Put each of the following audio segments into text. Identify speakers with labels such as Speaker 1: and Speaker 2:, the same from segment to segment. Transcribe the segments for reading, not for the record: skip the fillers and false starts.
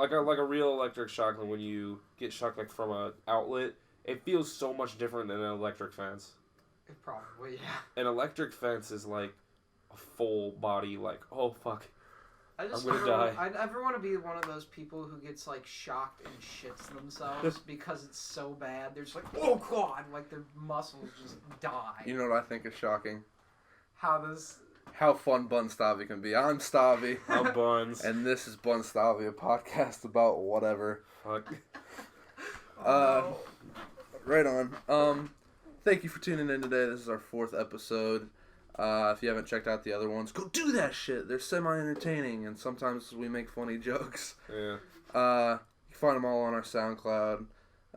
Speaker 1: like a real electric shock, and when you get shocked like from a outlet, it feels so much different than an electric fence.
Speaker 2: Probably, yeah.
Speaker 1: An electric fence is like a full body, like, oh fuck,
Speaker 2: I'm
Speaker 1: gonna die.
Speaker 2: I never want to be one of those people who gets like shocked and shits themselves because it's so bad. They're just like, oh god, like their muscles just die.
Speaker 3: You know what I think is shocking?
Speaker 2: How
Speaker 3: fun Bunz-Stavi can be. I'm Stavi.
Speaker 1: I'm Bunz.
Speaker 3: And this is Bunz-Stavi, a podcast about whatever.
Speaker 1: Fuck.
Speaker 2: no.
Speaker 3: Right on. Thank you for tuning in today. This is our 4th episode. If you haven't checked out the other ones, go do that shit. They're semi-entertaining, and sometimes we make funny jokes.
Speaker 1: Yeah.
Speaker 3: You can find them all on our SoundCloud.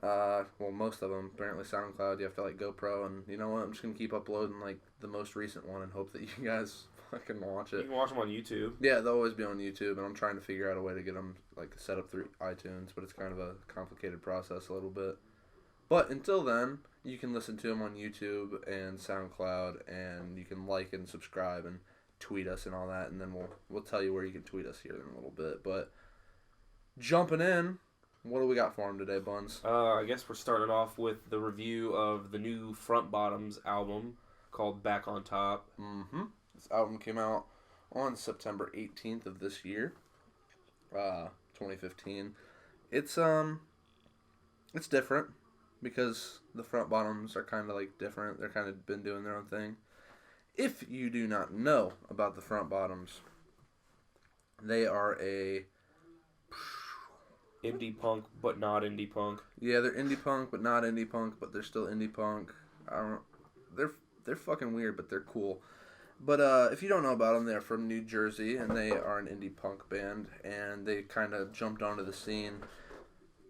Speaker 3: Well, most of them. Apparently SoundCloud, you have to like GoPro, and you know what? I'm just going to keep uploading like the most recent one and hope that you guys fucking watch it.
Speaker 1: You can watch them on YouTube.
Speaker 3: Yeah, they'll always be on YouTube, and I'm trying to figure out a way to get them like set up through iTunes, but it's kind of a complicated process a little bit. But until then, you can listen to them on YouTube and SoundCloud, and you can like and subscribe and tweet us and all that, and then we'll tell you where you can tweet us here in a little bit. But jumping in, what do we got for them today, Buns?
Speaker 1: I guess we're starting off with the review of the new Front Bottoms album called Back on Top.
Speaker 3: Mm-hmm. This album came out on September 18th of this year, 2015. It's different. Because the Front Bottoms are kind of like different. They're kind of been doing their own thing. If you do not know about the Front Bottoms, they are a
Speaker 1: indie punk, but not indie punk.
Speaker 3: Yeah, they're indie punk, but not indie punk, but they're still indie punk. They're fucking weird, but they're cool. But if you don't know about them, they're from New Jersey, and they are an indie punk band, and they kind of jumped onto the scene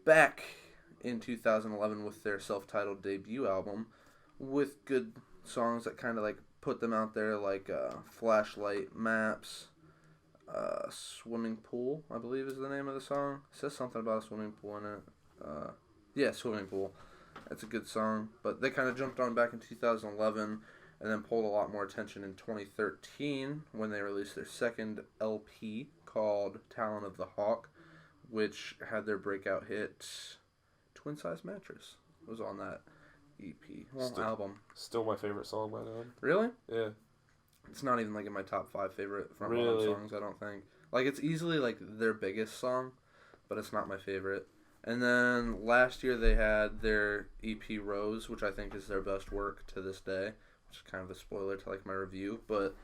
Speaker 3: back in 2011 with their self-titled debut album, with good songs that kind of like put them out there, like Flashlight Maps, Swimming Pool, I believe is the name of the song. It says something about a swimming pool in it. Yeah, Swimming Pool. That's a good song. But they kind of jumped on back in 2011 and then pulled a lot more attention in 2013 when they released their second LP called Talon of the Hawk, which had their breakout hit Twin Size Mattress. Was on that EP. Album.
Speaker 1: Still my favorite song by them.
Speaker 3: Really?
Speaker 1: Yeah.
Speaker 3: It's not even like in my top 5 favorite Front Bottom songs, I don't think. Like, it's easily like their biggest song, but it's not my favorite. And then last year they had their EP Rose, which I think is their best work to this day, which is kind of a spoiler to like my review, but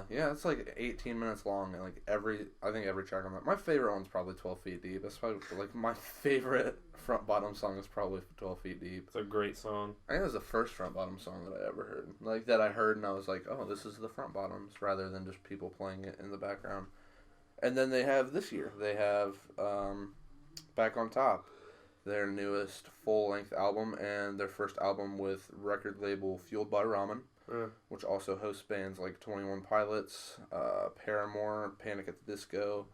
Speaker 3: yeah, it's like 18 minutes long, and like I think every track on that. My favorite one's probably 12 Feet Deep. That's probably like my favorite Front Bottom song is probably 12 Feet Deep.
Speaker 1: It's a great song.
Speaker 3: I think it was the first Front Bottom song that I ever heard. Like that I heard and I was like, oh, this is the Front Bottoms, rather than just people playing it in the background. And then they have this year. They have Back on Top, their newest full-length album, and their first album with record label Fueled by Ramen. Which also hosts bands like 21 Pilots, Paramore, Panic at the Disco,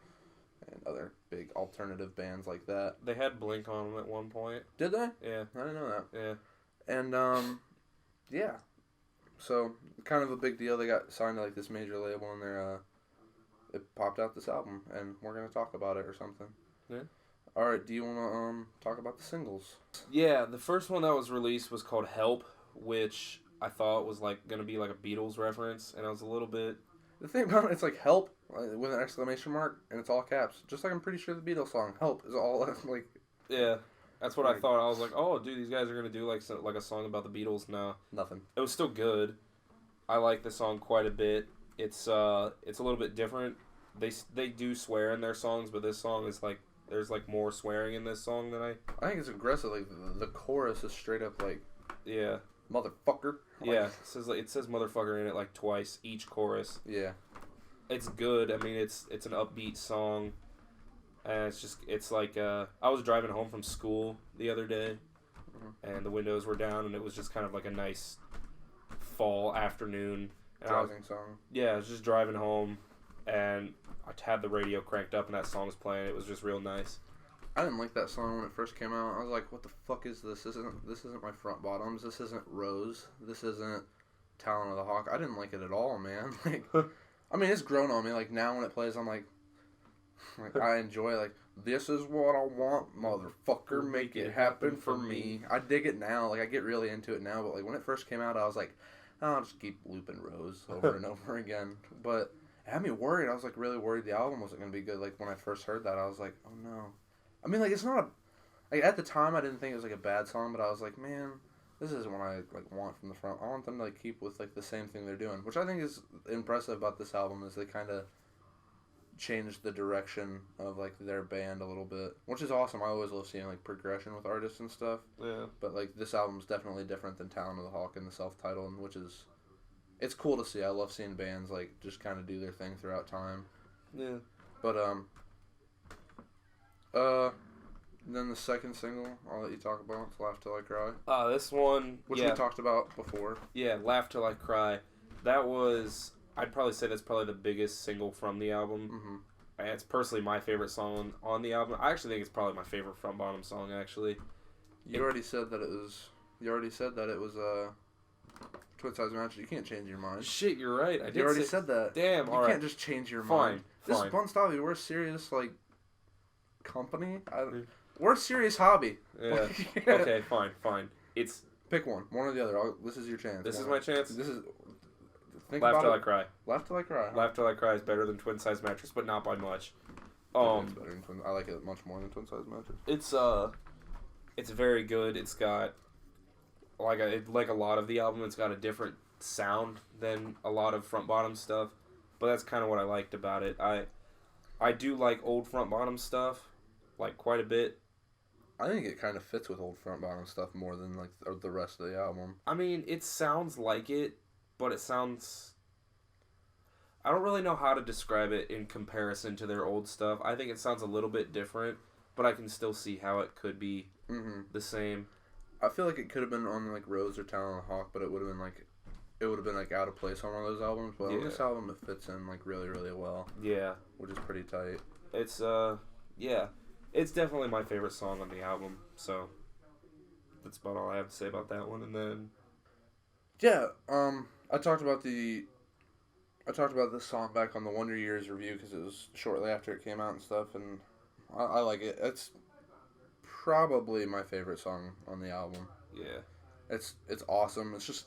Speaker 3: and other big alternative bands like that.
Speaker 1: They had Blink on them at one point.
Speaker 3: Did they?
Speaker 1: Yeah.
Speaker 3: I didn't know that.
Speaker 1: Yeah.
Speaker 3: And, yeah. So, kind of a big deal. They got signed to like this major label, and it popped out this album, and we're going to talk about it or something.
Speaker 1: Yeah.
Speaker 3: Alright, do you want to talk about the singles?
Speaker 1: Yeah, the first one that was released was called Help, which I thought was like going to be like a Beatles reference, and I was a little bit...
Speaker 3: The thing about it, it's like Help with an exclamation mark, and it's all caps. Just like I'm pretty sure the Beatles song Help is all like...
Speaker 1: Yeah, that's what I thought. I was like, oh, dude, these guys are going to do like a song about the Beatles. No.
Speaker 3: Nothing.
Speaker 1: It was still good. I like the song quite a bit. It's a little bit different. They do swear in their songs, but this song is like... There's like more swearing in this song than I
Speaker 3: think it's aggressive. Like the chorus is straight up like...
Speaker 1: Yeah.
Speaker 3: Motherfucker. Like,
Speaker 1: yeah, it says motherfucker in it like twice each chorus.
Speaker 3: Yeah.
Speaker 1: It's good. I mean, it's an upbeat song, and it's like I was driving home from school the other day, and the windows were down, and it was just kind of like a nice fall afternoon.
Speaker 3: Driving song.
Speaker 1: Yeah, I was just driving home, and I had the radio cranked up, and that song was playing. It was just real nice.
Speaker 3: I didn't like that song when it first came out. I was like, what the fuck is this? This isn't my Front Bottoms. This isn't Rose. This isn't Talon of the Hawk. I didn't like it at all, man. Like, I mean, it's grown on me. Like, now when it plays, I'm like, Like, I enjoy, like, this is what I want, motherfucker, make it happen for me. I dig it now. Like, I get really into it now, but, like, when it first came out, I was like, I'll just keep looping Rose over and over again. But it had me worried. I was, like, really worried the album wasn't going to be good. Like, when I first heard that, I was like, oh, no. I mean, like, it's not like, at the time, I didn't think it was, like, a bad song, but I was like, man, this isn't what I, like, want from the front. I want them to, like, keep with, like, the same thing they're doing, which I think is impressive about this album is they kind of changed the direction of, like, their band a little bit, which is awesome. I always love seeing, like, progression with artists and stuff.
Speaker 1: Yeah.
Speaker 3: But, like, this album's definitely different than Talon of the Hawk and the self-titled, which is, it's cool to see. I love seeing bands, like, just kind of do their thing throughout time.
Speaker 1: Yeah.
Speaker 3: But, then the second single, I'll let you talk about. It's Laugh Till I Cry.
Speaker 1: This one,
Speaker 3: which we talked about before.
Speaker 1: Yeah, Laugh Till I Cry. That was, I'd probably say that's probably the biggest single from the album.
Speaker 3: Mm-hmm.
Speaker 1: It's personally my favorite song on the album. I actually think it's probably my favorite front bottom song, actually.
Speaker 3: You already said that it was Twin Size Mattress. You can't change your mind.
Speaker 1: Shit, you're right.
Speaker 3: You already said that.
Speaker 1: Damn,
Speaker 3: you
Speaker 1: all right.
Speaker 3: can't just change your mind. This is Bunz-Stavi. We're a serious, like, company. We're a serious hobby.
Speaker 1: Yeah. Okay, fine. It's
Speaker 3: pick one or the other. This is your chance.
Speaker 1: This is my chance.
Speaker 3: This is.
Speaker 1: Laugh Till I Cry.
Speaker 3: Laugh Till I Cry. Huh?
Speaker 1: Laugh Till I Cry is better than Twin Size Mattress, but not by much.
Speaker 3: It's better than I like it much more than Twin Size Mattress.
Speaker 1: It's very good. It's got like a lot of the album. It's got a different sound than a lot of front bottom stuff, but that's kind of what I liked about it. I do like old front bottom stuff, like quite a bit.
Speaker 3: I think it kind of fits with old front bottom stuff more than like the rest of the album.
Speaker 1: I mean, it sounds like it, but it sounds. I don't really know how to describe it in comparison to their old stuff. I think it sounds a little bit different, but I can still see how it could be the same.
Speaker 3: I feel like it could have been on like Rose or Talon of the Hawk, but it would have been like out of place on one of those albums. But on this album, it fits in like really, really well.
Speaker 1: Yeah,
Speaker 3: which is pretty tight.
Speaker 1: It's it's definitely my favorite song on the album. So that's about all I have to say about that one. And then
Speaker 3: I talked about this song back on the Wonder Years review because it was shortly after it came out and stuff, and I like it. It's probably my favorite song on the album.
Speaker 1: Yeah.
Speaker 3: It's awesome. It's just,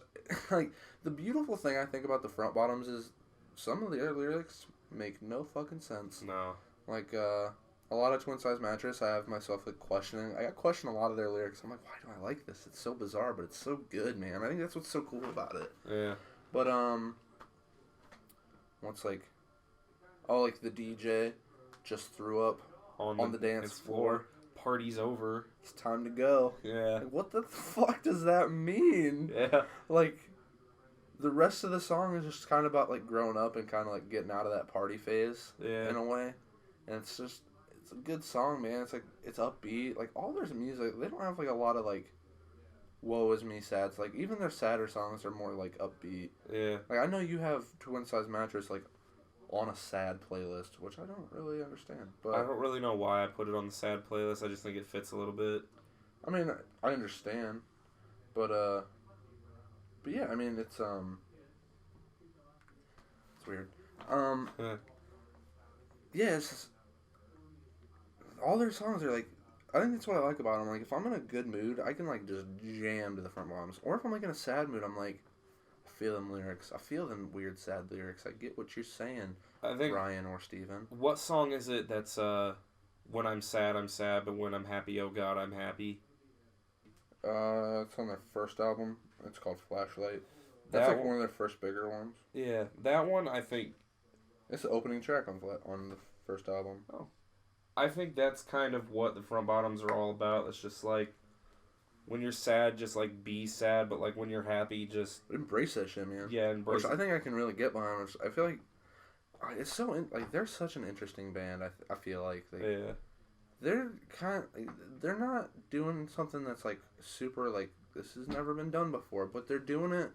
Speaker 3: like, the beautiful thing I think about the front bottoms is some of their lyrics make no fucking sense.
Speaker 1: No.
Speaker 3: Like, a lot of Twin Size Mattress, I have myself, like, questioning. I question a lot of their lyrics. I'm like, why do I like this? It's so bizarre, but it's so good, man. I think that's what's so cool about it.
Speaker 1: Yeah.
Speaker 3: But, what's, like, like, the DJ just threw up on the dance floor.
Speaker 1: Party's over.
Speaker 3: It's time to go.
Speaker 1: Yeah.
Speaker 3: Like, what the fuck does that mean?
Speaker 1: Yeah.
Speaker 3: Like, the rest of the song is just kind of about, like, growing up and kind of, like, getting out of that party phase.
Speaker 1: Yeah.
Speaker 3: In a way. And it's just, it's a good song, man. It's, like, it's upbeat. Like, all their music, they don't have, like, a lot of, like, woe is me sad. Like, even their sadder songs are more, like, upbeat.
Speaker 1: Yeah.
Speaker 3: Like, I know you have Twin Size Mattress, like, on a sad playlist, which I don't really understand. But
Speaker 1: I don't really know why I put it on the sad playlist. I just think it fits a little bit.
Speaker 3: I mean, I understand, but yeah, I mean, it's weird. Yeah, it's just, all their songs are like, I think that's what I like about them. Like, if I'm in a good mood, I can like just jam to the front bottoms. Or if I'm like in a sad mood, I'm like, I feel them lyrics. I feel them weird, sad lyrics. I get what you're saying,
Speaker 1: I think
Speaker 3: Ryan or Steven.
Speaker 1: What song is it that's, when I'm sad, but when I'm happy, oh God, I'm happy?
Speaker 3: It's on their first album. It's called Flashlight. That's like one of their first bigger ones.
Speaker 1: Yeah, that one, I think...
Speaker 3: It's the opening track on the first album.
Speaker 1: Oh. I think that's kind of what the front bottoms are all about. It's just like, when you're sad, just like be sad, but like when you're happy, just
Speaker 3: embrace that shit, man.
Speaker 1: Yeah, embrace.
Speaker 3: Which I think I can really get behind. Which I feel like it's so like they're such an interesting band. I feel like they're not doing something that's like super like this has never been done before, but they're doing it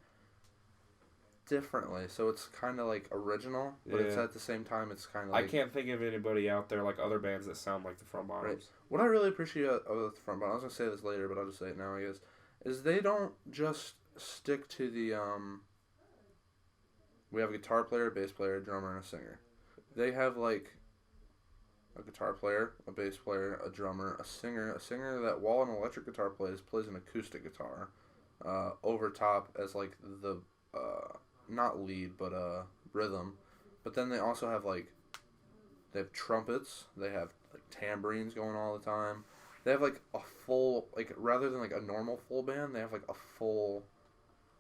Speaker 3: differently. So it's kind of like original, but it's at the same time it's kind of like,
Speaker 1: I can't think of anybody out there like other bands that sound like the front bottoms.
Speaker 3: Right. What I really appreciate of the front bottoms, I was gonna say this later, but I'll just say it now, I guess, is they don't just stick to the we have a guitar player, bass player, drummer, and a singer. They have like a guitar player, a bass player, a drummer, a singer that while an electric guitar plays an acoustic guitar over top as like the not lead but rhythm. But then they also have like they have trumpets, they have like tambourines going all the time. They have like a full like rather than like a normal full band, they have like a full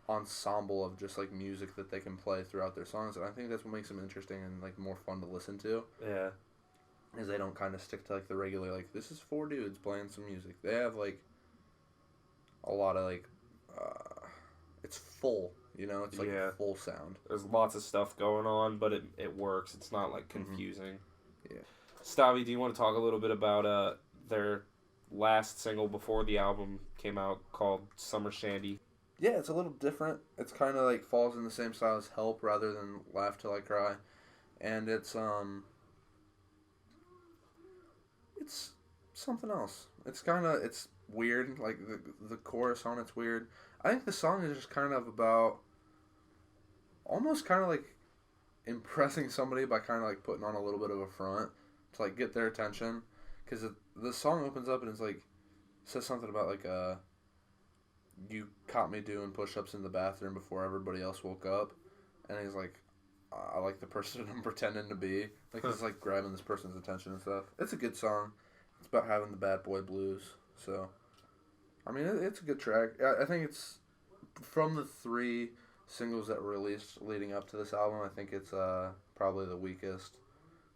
Speaker 3: ensemble of just like music that they can play throughout their songs, and I think that's what makes them interesting and like more fun to listen to.
Speaker 1: Yeah.
Speaker 3: Is they don't kind of stick to like the regular like this is four dudes playing some music. They have like a lot of like it's full, you know, it's like full sound.
Speaker 1: There's lots of stuff going on, but it works. It's not like confusing.
Speaker 3: Yeah.
Speaker 1: Stavi, do you want to talk a little bit about their last single before the album came out called Summer Shandy?
Speaker 3: Yeah, it's a little different. It's kind of like falls in the same style as Help rather than Laugh Till I Cry. And it's something else. It's weird. Like the chorus on it's weird. I think the song is just kind of about almost kind of like impressing somebody by kind of like putting on a little bit of a front to like get their attention. Because the song opens up and it's like says something about like you caught me doing push-ups in the bathroom before everybody else woke up, and he's like, I like the person I'm pretending to be. Like he's like grabbing this person's attention and stuff. It's a good song. It's about having the bad boy blues. So, I mean, it's a good track. I think it's from the 3 singles that were released leading up to this album. I think it's probably the weakest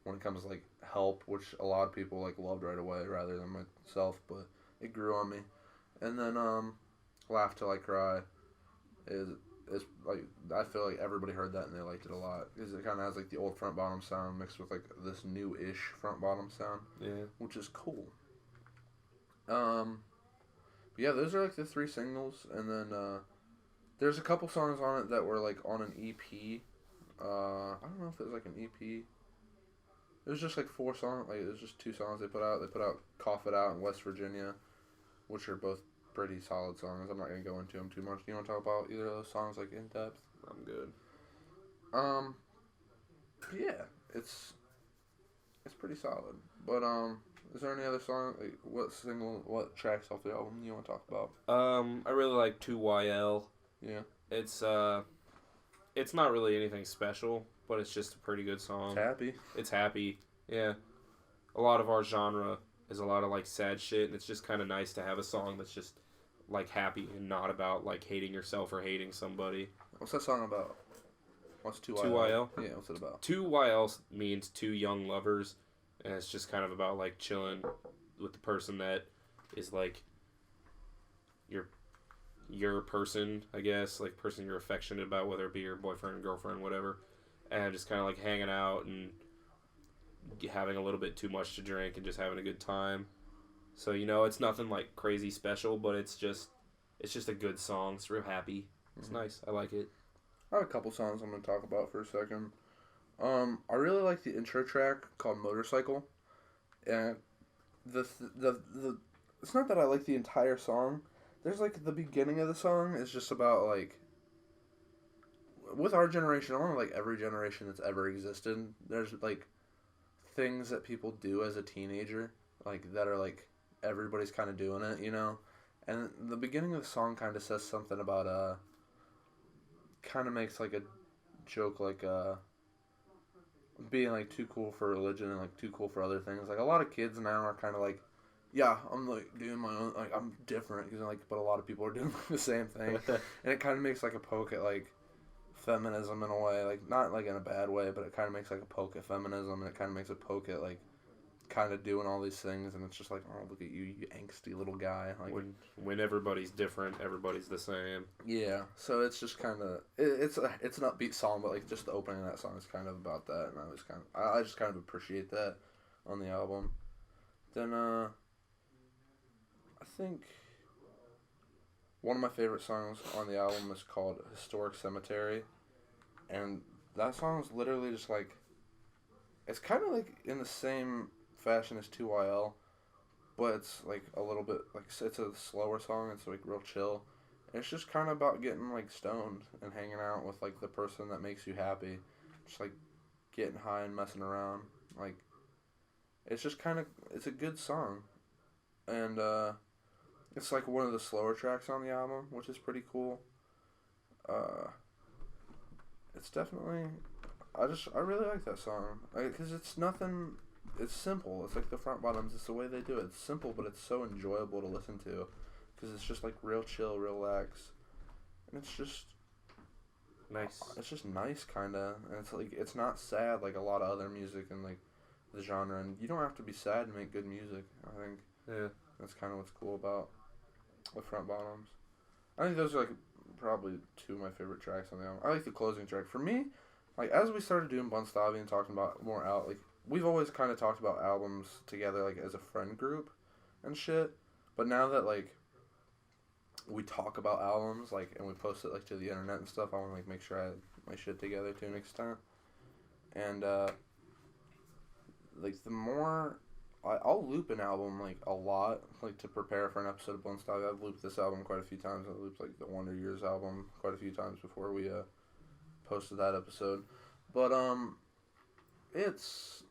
Speaker 3: when it comes to like Help, which a lot of people like loved right away rather than myself, but it grew on me. And then Laugh Till I Cry is like I feel like everybody heard that and they liked it a lot because it kind of has like the old front bottom sound mixed with like this new-ish front bottom sound, which is cool. Yeah, those are like the 3 singles, and then there's a couple songs on it that were like on an EP. I don't know if it was like an EP. It was just like 4 songs. Like it was just 2 songs they put out. They put out "Cough It Out" and "West Virginia," which are both pretty solid songs. I'm not gonna go into them too much. Do you want to talk about either of those songs like in depth?
Speaker 1: I'm good.
Speaker 3: Yeah, it's pretty solid. But is there any other song? Like, what tracks off the album you want to talk about?
Speaker 1: I really like 2YL.
Speaker 3: Yeah.
Speaker 1: It's not really anything special, but it's just a pretty good song.
Speaker 3: It's happy.
Speaker 1: It's happy. Yeah. A lot of our genre is a lot of like sad shit, and it's just kind of nice to have a song that's just like happy and not about like hating yourself or hating somebody.
Speaker 3: What's that song about? What's 2YL?
Speaker 1: 2YL?
Speaker 3: Yeah, what's it about?
Speaker 1: 2YL means 2 young lovers, and it's just kind of about like chilling with the person that is like your person, I guess, like person you're affectionate about, whether it be your boyfriend, girlfriend, whatever, and just kind of like hanging out and having a little bit too much to drink and just having a good time. So, you know, it's nothing like crazy special, but it's just a good song. It's real happy. It's nice. I like it.
Speaker 3: I have a couple songs I'm going to talk about for a second. I really like the intro track called Motorcycle. And the it's not that I like the entire song. There's like the beginning of the song is just about like with our generation, along with like every generation that's ever existed, there's like things that people do as a teenager, like that are like everybody's kind of doing it, you know. And the beginning of the song kind of says something about kind of makes like a joke like being like too cool for religion and like too cool for other things. Like a lot of kids now are kind of like, yeah, I'm like doing my own, like I'm different, because like, but a lot of people are doing the same thing, and it kind of makes like a poke at like feminism in a way, like not like in a bad way, but it kind of makes like a poke at feminism, and it kind of makes a poke at like kind of doing all these things, and it's just like, oh, look at you, you angsty little guy. Like
Speaker 1: when everybody's different, everybody's the same.
Speaker 3: Yeah, so it's just kind of it's an upbeat song, but like just the opening of that song is kind of about that, and I just kind of appreciate that on the album. Then I think one of my favorite songs on the album is called Historic Cemetery, and that song is literally just like, it's kind of like in the same fashion as 2YL, but it's like a little bit like, it's a slower song. It's like real chill. And it's just kind of about getting like stoned and hanging out with like the person that makes you happy, just like getting high and messing around. Like it's just kind of, it's a good song. And it's like one of the slower tracks on the album, which is pretty cool. It's definitely, I really like that song. Because it's nothing, it's simple. It's like the Front Bottoms, it's the way they do it. It's simple, but it's so enjoyable to listen to. Because it's just like real chill, relax. And it's just
Speaker 1: nice.
Speaker 3: It's just nice, kind of. And it's like, it's not sad like a lot of other music and like the genre. And you don't have to be sad to make good music, I think.
Speaker 1: Yeah.
Speaker 3: That's kind of what's cool about the Front Bottoms. I think those are like probably two of my favorite tracks on the album. I like the closing track. For me, like as we started doing Bunz-Stavi and talking about more out, like we've always kind of talked about albums together like as a friend group and shit. But now that like we talk about albums like and we post it like to the internet and stuff, I want to like make sure I have my shit together to an extent. And like the more I'll loop an album like a lot, like to prepare for an episode of Bunz-Stavi. I've looped this album quite a few times. I looped like the Wonder Years album quite a few times before we posted that episode. But it's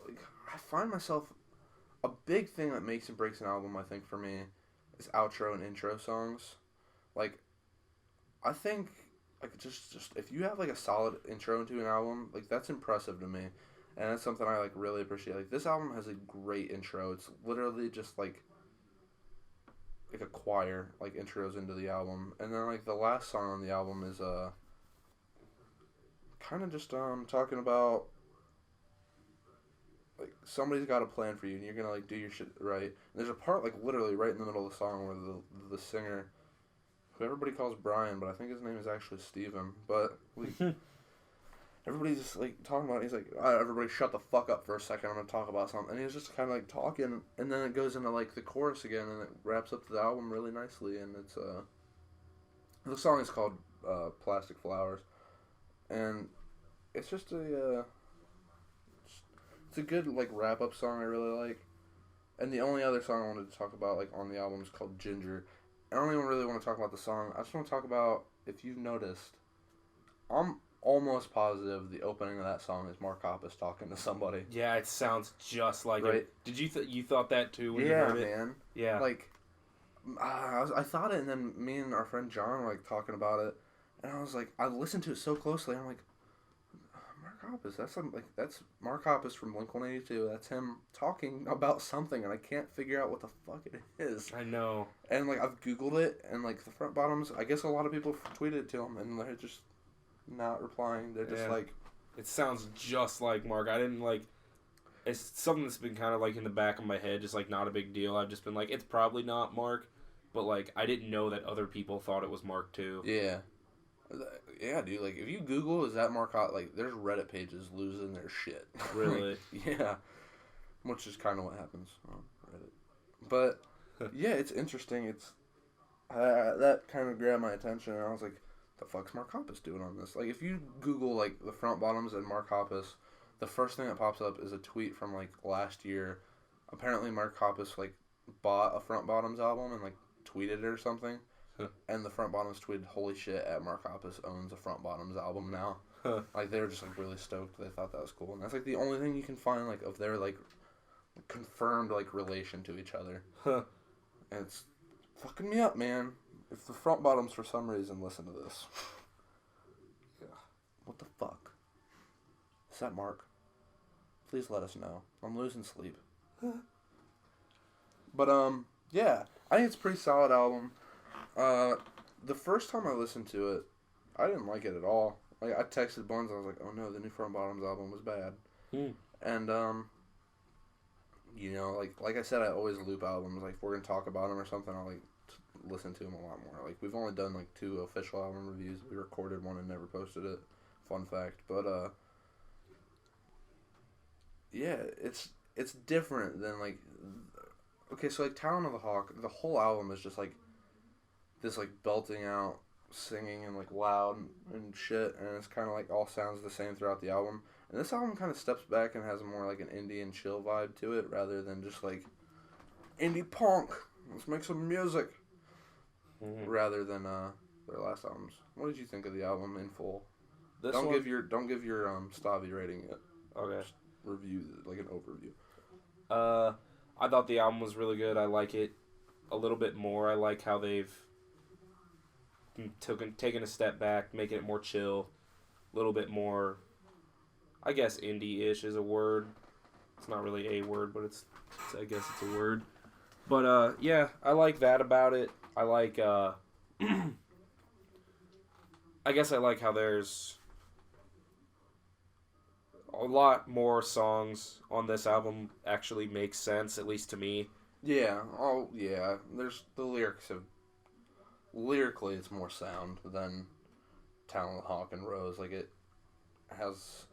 Speaker 3: like I find myself a big thing that makes and breaks an album. I think for me is outro and intro songs. Like I think like just if you have like a solid intro into an album, like that's impressive to me. And that's something I, like, really appreciate. Like, this album has a great intro. It's literally just, like a choir, like, intros into the album. And then, like, the last song on the album is, kind of just, talking about, like, somebody's got a plan for you, and you're gonna, like, do your shit right. And there's a part, like, literally right in the middle of the song where the singer, who everybody calls Brian, but I think his name is actually Steven, but, everybody's just, like, talking about it. He's like, all right, everybody shut the fuck up for a second. I'm going to talk about something. And he's just kind of, like, talking. And then it goes into, like, the chorus again. And it wraps up the album really nicely. And it's, the song is called Plastic Flowers. And it's just it's a good, like, wrap-up song I really like. And the only other song I wanted to talk about, like, on the album is called Ginger. I don't even really want to talk about the song. I just want to talk about, if you've noticed, I'm almost positive the opening of that song is Mark Hoppus talking to somebody.
Speaker 1: Yeah, it sounds just like
Speaker 3: right?
Speaker 1: it. Did you you thought that too when you heard it?
Speaker 3: Yeah, man.
Speaker 1: Yeah.
Speaker 3: Like, I thought it, and then me and our friend John were, like, talking about it, and I was like, I listened to it so closely, and I'm like, Mark Hoppus, that's Mark Hoppus from Blink-182. That's him talking about something, and I can't figure out what the fuck it is.
Speaker 1: I know.
Speaker 3: And, like, I've Googled it, and, like, the Front Bottoms, I guess a lot of people tweeted it to him, and they're just not replying. They're just like,
Speaker 1: it sounds just like Mark. I didn't like, it's something that's been kind of like in the back of my head, just like not a big deal. I've just been like, it's probably not Mark, but like I didn't know that other people thought it was Mark too.
Speaker 3: Yeah, dude. Like if you Google, is that Mark Hot? Like there's Reddit pages losing their shit.
Speaker 1: Really?
Speaker 3: Yeah, which is kind of what happens on Reddit. But yeah, it's interesting. It's that kind of grabbed my attention, and I was like, the fuck's Mark Hoppus doing on this? Like, if you Google, like, the Front Bottoms and Mark Hoppus, the first thing that pops up is a tweet from, like, last year. Apparently, Mark Hoppus, like, bought a Front Bottoms album and, like, tweeted it or something.
Speaker 1: Huh.
Speaker 3: And the Front Bottoms tweeted, holy shit, Mark Hoppus owns a Front Bottoms album now.
Speaker 1: Huh.
Speaker 3: Like, they were just, like, really stoked. They thought that was cool. And that's, like, the only thing you can find, like, of their, like, confirmed, like, relation to each other.
Speaker 1: Huh.
Speaker 3: And it's fucking me up, man. If the Front Bottoms, for some reason, listen to this. Yeah. What the fuck? Is that Mark? Please let us know. I'm losing sleep. But, yeah. I think it's a pretty solid album. The first time I listened to it, I didn't like it at all. Like, I texted Bunz, I was like, oh no, the new Front Bottoms album was bad. And, you know, like I said, I always loop albums. Like, if we're going to talk about them or something, I'll, like, listen to them a lot more. Like, we've only done, like, 2 official album reviews. We recorded one and never posted it. Fun fact. But, yeah, it's different than, like, okay, so, like, Talon of the Hawk, the whole album is just, like, this, like, belting out, singing, and, like, loud and shit, and it's kind of, like, all sounds the same throughout the album. And this album kind of steps back and has more, like, an indie and chill vibe to it, rather than just, like, indie punk. Let's make some music. Mm-hmm. Rather than their last albums. What did you think of the album in full? Don't give your Stavi rating yet.
Speaker 1: Okay.
Speaker 3: Just review, like an overview.
Speaker 1: I thought the album was really good. I like it a little bit more. I like how they've taken a step back, making it more chill, a little bit more, I guess indie-ish is a word. It's not really a word, but I guess it's a word. But yeah, I like that about it. I like I guess I like how there's a lot more songs on this album actually make sense, at least to me.
Speaker 3: Yeah. Oh, yeah. There's the lyrics have lyrically it's more sound than Talon, Hawk, and Rose. Like it has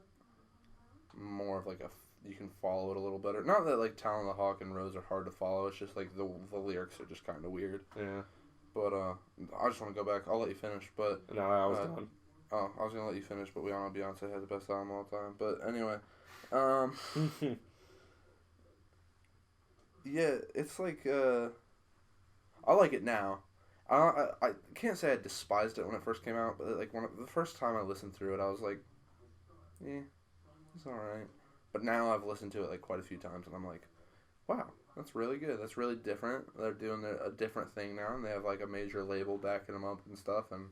Speaker 3: more of like you can follow it a little better. Not that like Talon, the Hawk, and Rose are hard to follow. It's just like the lyrics are just kind of weird.
Speaker 1: Yeah.
Speaker 3: But I just want to go back. I'll let you finish. But
Speaker 1: No, I was done.
Speaker 3: Oh, I was gonna let you finish, but we all know Beyonce has the best album of all time. But anyway, yeah, it's like I like it now. I can't say I despised it when it first came out, but like the first time I listened through it, I was like, yeah, it's all right. But now I've listened to it like quite a few times, and I'm like, wow, that's really good. That's really different. They're doing a different thing now, and they have like a major label backing them up and stuff, and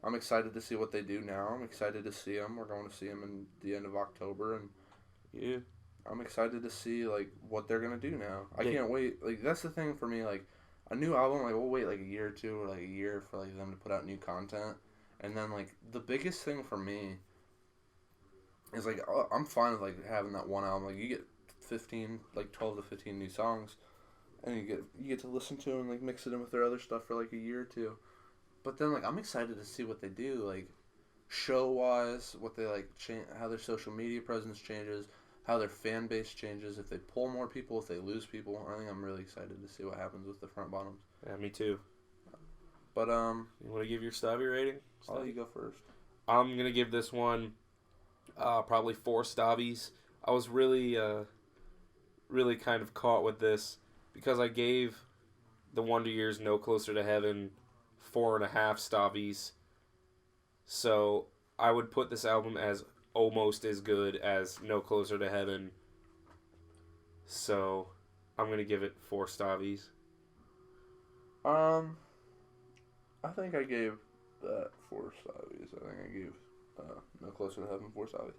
Speaker 3: I'm excited to see what they do now. I'm excited to see them. We're going to see them in the end of October, and
Speaker 1: yeah,
Speaker 3: I'm excited to see like what they're gonna do now. I can't wait. Like that's the thing for me. Like a new album, like we'll wait like a year or two or like a year for like them to put out new content, and then like the biggest thing for me is like I'm fine with like having that one album. Like you get 12 to 15 new songs, and you get to listen to them and like mix it in with their other stuff for like a year or two. But then, like, I'm excited to see what they do, like, show-wise, what they, like, how their social media presence changes, how their fan base changes, if they pull more people, if they lose people. I think I'm really excited to see what happens with the front bottoms.
Speaker 1: Yeah, me too.
Speaker 3: But,
Speaker 1: You want to give your Stavi rating?
Speaker 3: I'll let you go first.
Speaker 1: I'm going to give this one probably 4 Stavis. I was really, really kind of caught with this because I gave the Wonder Years No Closer to Heaven 4.5 Stavis. So I would put this album as almost as good as No Closer to Heaven. So I'm gonna give it 4 Stavis.
Speaker 3: I think I gave that 4 Stavis. I think I gave No Closer to Heaven 4 Stavis.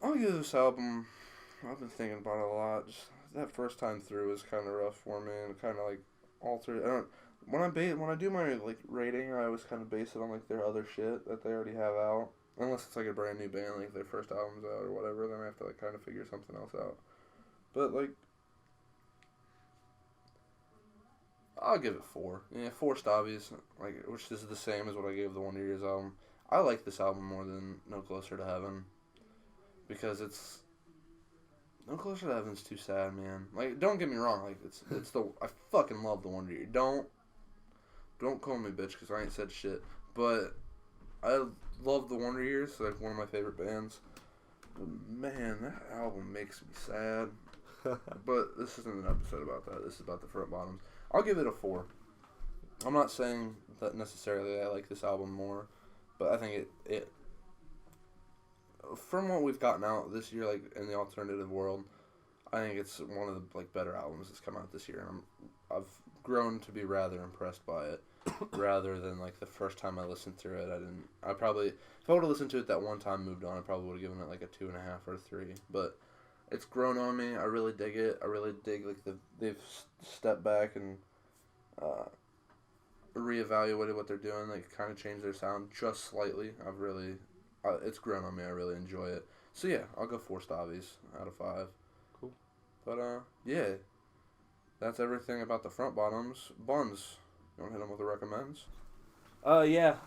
Speaker 3: I'll give this album. I've been thinking about it a lot. Just that first time through was kind of rough for me and kind of like altered. When I do my like rating, I always kind of base it on like their other shit that they already have out. Unless it's like a brand new band, like their first album's out or whatever, then I have to like kind of figure something else out. But like, I'll give it 4. Yeah, 4 Stavis, like which is the same as what I gave the Wonder Years album. I like this album more than No Closer to Heaven because it's. No Closer to Heaven's too sad, man. Like, don't get me wrong. Like, I fucking love the Wonder Years. Don't call me bitch because I ain't said shit. But I love the Wonder Years. It's like one of my favorite bands. But man, that album makes me sad. But this isn't an episode about that. This is about the front bottoms. I'll give it a 4. I'm not saying that necessarily I like this album more, but I think it from what we've gotten out this year, like in the alternative world, I think it's one of the like better albums that's come out this year, and I've grown to be rather impressed by it, rather than like the first time I listened through it. I probably if I would have listened to it that one time, moved on, I probably would have given it like a 2.5 or a 3. But it's grown on me. I really dig it. I really dig like they've stepped back and reevaluated what they're doing. Like kind of changed their sound just slightly. It's grown on me. I really enjoy it. So yeah, I'll go 4 Stavis out of 5.
Speaker 1: Cool.
Speaker 3: But yeah, that's everything about the front bottoms. Buns, you want to hit them with the recommends?
Speaker 1: Yeah.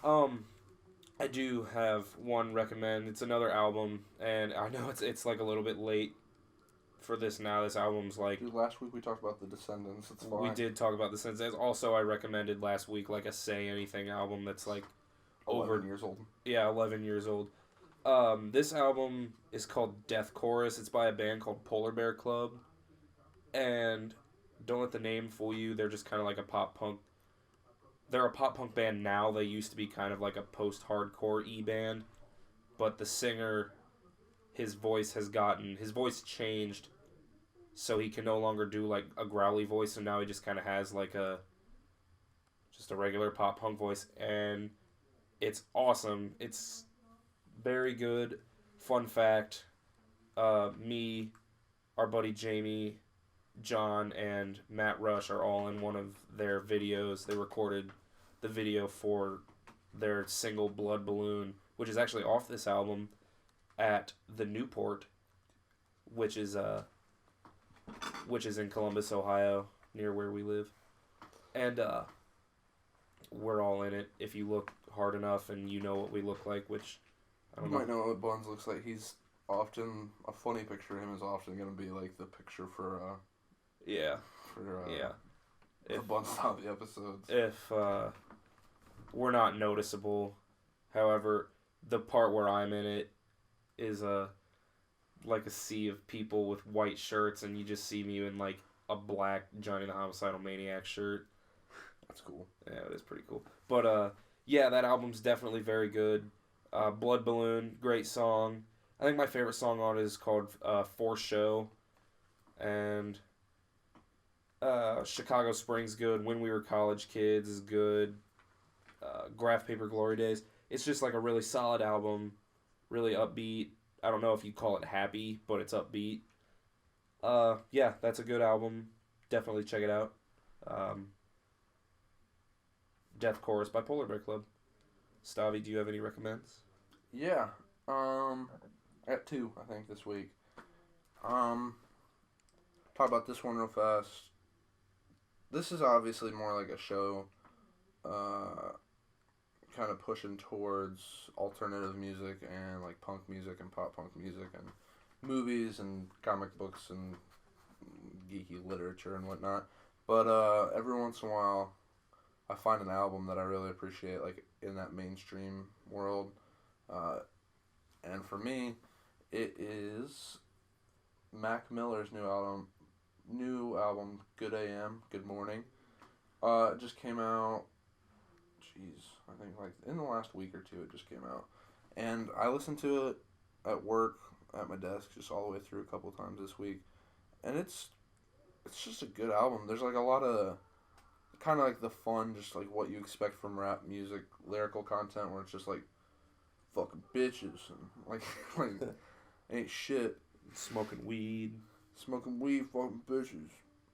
Speaker 1: I do have one recommend. It's another album, and I know it's like a little bit late for this now. This album's like...
Speaker 3: Dude, last week we talked about The Descendants. It's fine.
Speaker 1: We did talk about The Descendants. Also, I recommended last week like a Say Anything album that's like
Speaker 3: 11 years old.
Speaker 1: Yeah, 11 years old. This album is called Death Chorus. It's by a band called Polar Bear Club. And don't let the name fool you. They're just kind of like a pop punk. They're a pop punk band now. They used to be kind of like a post-hardcore E-band. But the singer his voice changed, so he can no longer do like a growly voice, and now he just kind of has like just a regular pop punk voice, and it's awesome. It's very good. Fun fact: me, our buddy Jamie, John, and Matt Rush are all in one of their videos. They recorded the video for their single Blood Balloon, which is actually off this album, at the Newport, which is in Columbus, Ohio, near where we live. And we're all in it if you look hard enough and you know what we look like, which I don't
Speaker 3: You
Speaker 1: know.
Speaker 3: might know what Bunz looks like. He's often, a funny picture of him is often going to be like the picture for
Speaker 1: Yeah.
Speaker 3: the BunzStavi episodes.
Speaker 1: If we're not noticeable, however, the part where I'm in it is like a sea of people with white shirts, and you just see me in like a black Johnny the Homicidal Maniac shirt.
Speaker 3: That's cool.
Speaker 1: Yeah, it is pretty cool. But yeah, that album's definitely very good. Blood Balloon, great song. I think my favorite song on it is called For Show. And Chicago Spring's good. When We Were College Kids is good. Graph Paper Glory Days. It's just like a really solid album. Really upbeat. I don't know if you'd call it happy, but it's upbeat. Yeah, that's a good album. Definitely check it out. Death Chorus by Polar Bear Club. Stavi, do you have any recommends?
Speaker 3: Yeah. I got two, I think, this week. Talk about this one real fast. This is obviously more like a show, kind of pushing towards alternative music and like punk music and pop punk music and movies and comic books and geeky literature and whatnot. But every once in a while, I find an album that I really appreciate, like in that mainstream world. And for me, it is Mac Miller's new album, Good AM, Good Morning. It just came out, I think like in the last week or two it just came out. And I listened to it at work, at my desk, just all the way through a couple times this week. And it's just a good album. There's like a lot of kind of like the fun, just like what you expect from rap music, lyrical content, where it's just like fucking bitches and like ain't shit.
Speaker 1: Smoking weed,
Speaker 3: fucking bitches.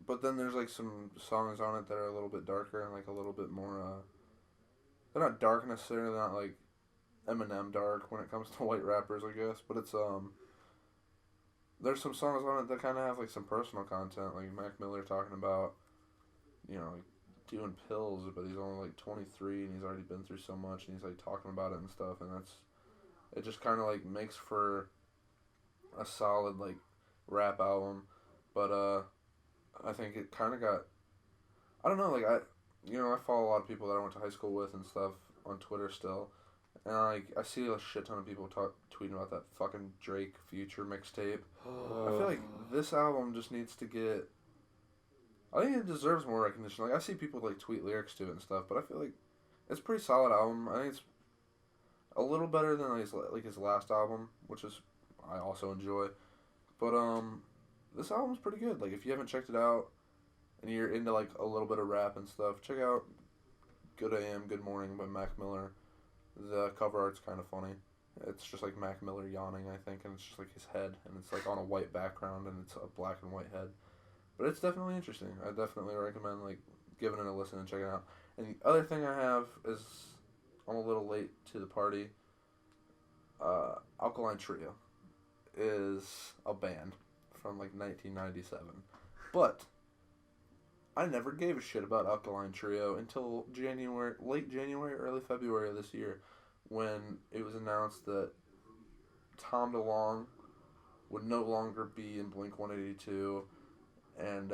Speaker 3: But then there's like some songs on it that are a little bit darker and like a little bit more they're not dark necessarily, not like Eminem dark when it comes to white rappers, I guess, but it's there's some songs on it that kind of have like some personal content, like Mac Miller talking about, like doing pills, but he's only like 23 and he's already been through so much, and he's like talking about it and stuff, and it just kind of like makes for a solid like rap album. But I think it kind of got, I don't know, like I follow a lot of people that I went to high school with and stuff on Twitter still, and I see a shit ton of people tweeting about that fucking Drake Future mixtape. I feel like this album just needs to get, I think it deserves more recognition. Like I see people like tweet lyrics to it and stuff, but I feel like it's a pretty solid album. I think it's a little better than his last album, which is I also enjoy. But this album's pretty good. Like if you haven't checked it out and you're into like a little bit of rap and stuff, check out Good AM, Good Morning by Mac Miller. The cover art's kind of funny. It's just like Mac Miller yawning, I think, and it's just like his head, and it's like on a white background, and it's a black and white head. But it's definitely interesting. I definitely recommend like giving it a listen and checking it out. And the other thing I have is, I'm a little late to the party. Alkaline Trio is a band from like 1997. But I never gave a shit about Alkaline Trio until late January, early February of this year, when it was announced that Tom DeLonge would no longer be in Blink-182, and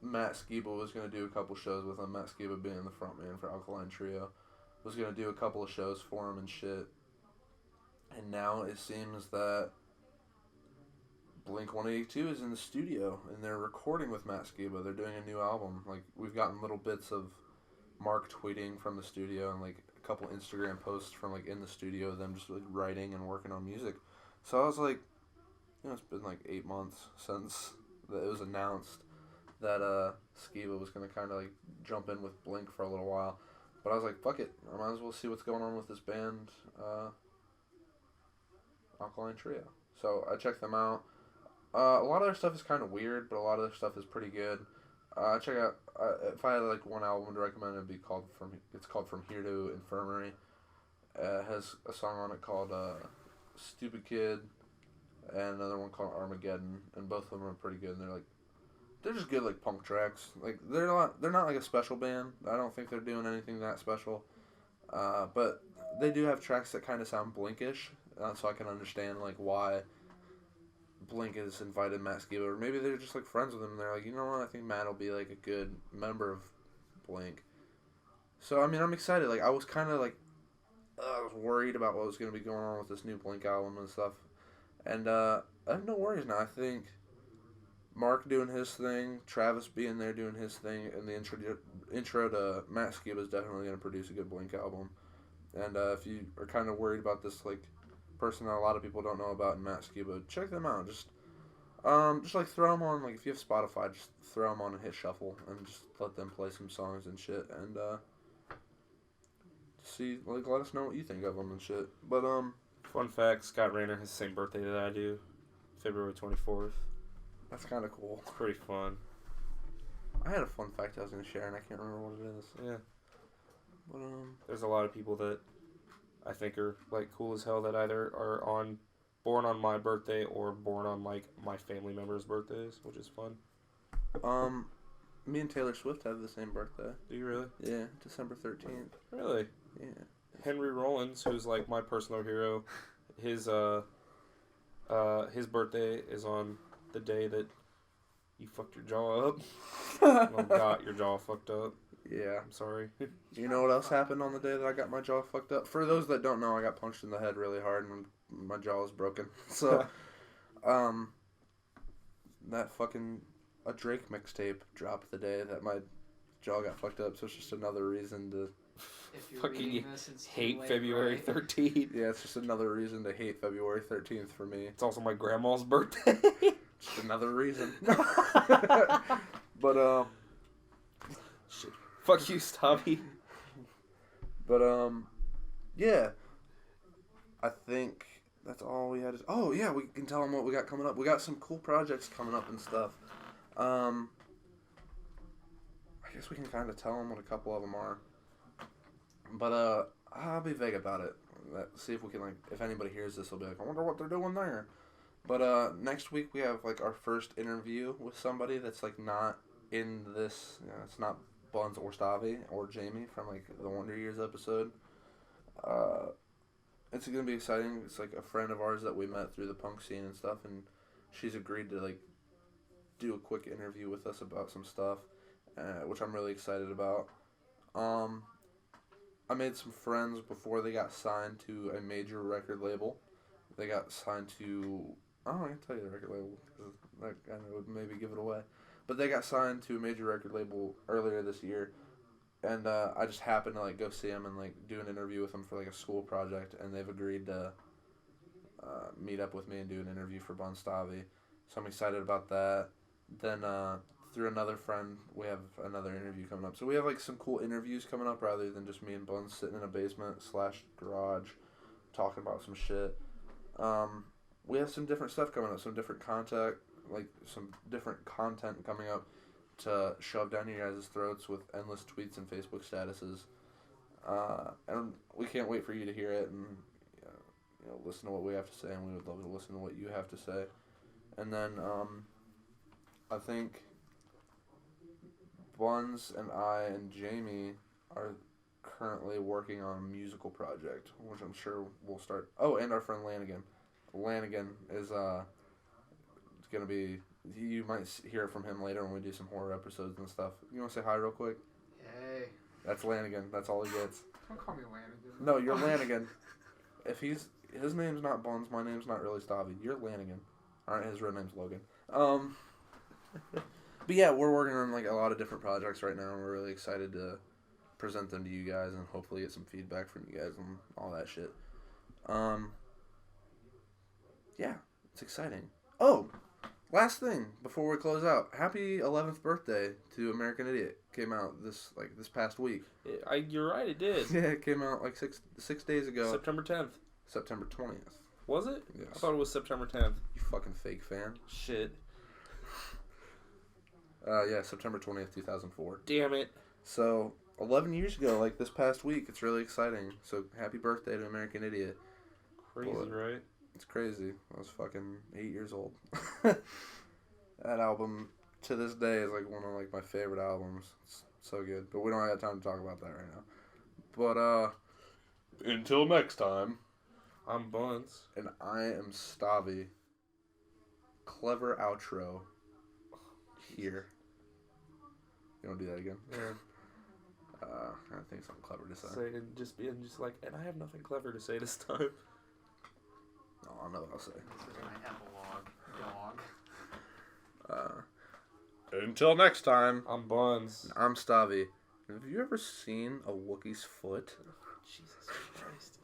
Speaker 3: Matt Skiba was going to do a couple shows with him. Matt Skiba being the frontman for Alkaline Trio, was going to do a couple of shows for him and shit. And now it seems that Blink-182 is in the studio, and they're recording with Matt Skiba. They're doing a new album. Like, we've gotten little bits of Mark tweeting from the studio and, like, a couple Instagram posts from, like, in the studio, them just, like, writing and working on music. So I was like, it's been like 8 months since it was announced that Skiba was gonna kind of like jump in with Blink for a little while, but I was like, fuck it, I might as well see what's going on with this band, Alkaline Trio. So I checked them out. A lot of their stuff is kind of weird, but a lot of their stuff is pretty good. Check out if I had like one album to recommend, it's called From Here to Infirmary. It has a song on it called Stupid Kid, and another one called Armageddon, and both of them are pretty good. And they're just good like punk tracks. Like they're not like a special band. I don't think they're doing anything that special. But they do have tracks that kind of sound Blinkish, so I can understand like why Blink has invited Matt Skiba, or maybe they're just like friends with him. And they're like, you know what? I think Matt will be like a good member of Blink. So I mean, I'm excited. Like I was kind of like, I was worried about what was going to be going on with this new Blink album and stuff, and I have no worries now. I think Mark doing his thing, Travis being there doing his thing, and the intro to Matt Skiba is definitely going to produce a good Blink album. And if you are kind of worried about this like person that a lot of people don't know about in Matt Skiba, check them out. Just like throw them on, like if you have Spotify, just throw them on and hit shuffle and just let them play some songs and shit, and see, like, let us know what you think of them and shit. But
Speaker 1: fun fact: Scott Rayner has the same birthday that I do, February 24th.
Speaker 3: That's kind of cool.
Speaker 1: It's pretty fun.
Speaker 3: I had a fun fact I was gonna share and I can't remember what it is.
Speaker 1: Yeah.
Speaker 3: But
Speaker 1: there's a lot of people that I think are like cool as hell that either are born on my birthday or born on like my family members' birthdays, which is fun.
Speaker 3: Me and Taylor Swift have the same birthday.
Speaker 1: Do you really?
Speaker 3: Yeah, December 13th.
Speaker 1: Really?
Speaker 3: Yeah.
Speaker 1: Henry Rollins, who's like my personal hero, his birthday is on the day that you fucked your jaw up. Well, got your jaw fucked up.
Speaker 3: Yeah.
Speaker 1: I'm sorry.
Speaker 3: You know what else happened on the day that I got my jaw fucked up? For those that don't know, I got punched in the head really hard and my jaw was broken. So, that fucking a Drake mixtape dropped the day that my jaw got fucked up. So it's just another reason to
Speaker 1: fucking hate February 13th.
Speaker 3: Yeah, it's just another reason to hate February 13th for me.
Speaker 1: It's also my grandma's birthday.
Speaker 3: Just another reason. But
Speaker 1: shit. Fuck you, Stavi.
Speaker 3: But yeah. I think that's all we had. Oh yeah, we can tell them what we got coming up. We got some cool projects coming up and stuff. I guess we can kind of tell them what a couple of them are. But I'll be vague about it. See if we can, like, if anybody hears this, they'll be like, I wonder what they're doing there. But next week we have like our first interview with somebody that's like not in this. It's not Bunz or Stavi or Jamie from like the Wonder Years episode. It's gonna be exciting. It's like a friend of ours that we met through the punk scene and stuff, and she's agreed to like do a quick interview with us about some stuff, which I'm really excited about. I made some friends before they got signed to a major record label. They got signed to, I don't know, I can tell you the record label, because that kind of would maybe give it away. But they got signed to a major record label earlier this year, and I just happened to like go see them and like do an interview with them for like a school project, and they've agreed to meet up with me and do an interview for Bunz-Stavi. So I'm excited about that. Then through another friend, we have another interview coming up. So we have like some cool interviews coming up rather than just me and Bunz sitting in a basement / garage talking about some shit. We have some different stuff coming up, some different content coming up to shove down your guys' throats with endless tweets and Facebook statuses. And we can't wait for you to hear it and listen to what we have to say, and we would love to listen to what you have to say. And then I think Bunz and I and Jamie are currently working on a musical project, which I'm sure we'll start. Oh, and our friend Lanigan. Lanigan is going to be, you might hear from him later when we do some horror episodes and stuff. You want to say hi real quick?
Speaker 2: Hey.
Speaker 3: That's Lanigan. That's all he gets.
Speaker 2: Don't call me Lanigan.
Speaker 3: No, you're Lanigan. If his name's not Bunz, my name's not really Stavi. You're Lanigan. Alright, his real name's Logan. But yeah, we're working on like a lot of different projects right now, and we're really excited to present them to you guys and hopefully get some feedback from you guys and all that shit. yeah, it's exciting. Oh, last thing before we close out. Happy 11th birthday to American Idiot. Came out this past week.
Speaker 1: You're right, it did.
Speaker 3: Yeah, it came out like six days ago.
Speaker 1: September 10th.
Speaker 3: September 20th.
Speaker 1: Was it?
Speaker 3: Yes.
Speaker 1: I thought it was September 10th.
Speaker 3: You fucking fake fan.
Speaker 1: Shit.
Speaker 3: Yeah, September 20th, 2004.
Speaker 1: Damn it.
Speaker 3: So, 11 years ago, like this past week, it's really exciting. So, happy birthday to American Idiot.
Speaker 1: Crazy, right?
Speaker 3: It's crazy. I was fucking 8 years old. That album, to this day, is like one of like my favorite albums. It's so good. But we don't have time to talk about that right now. But, until next time.
Speaker 1: I'm Bunz.
Speaker 3: And I am Stavi. Clever outro. Here. You want to do that again?
Speaker 1: Yeah.
Speaker 3: I think something clever to say.
Speaker 1: And just like, and I have nothing clever to say this time.
Speaker 3: Oh, I know what I'll say.
Speaker 2: This is my epilogue, dog.
Speaker 3: Until next time.
Speaker 1: I'm Bunz.
Speaker 3: I'm Stavi. Have you ever seen a Wookiee's foot?
Speaker 1: Jesus Christ.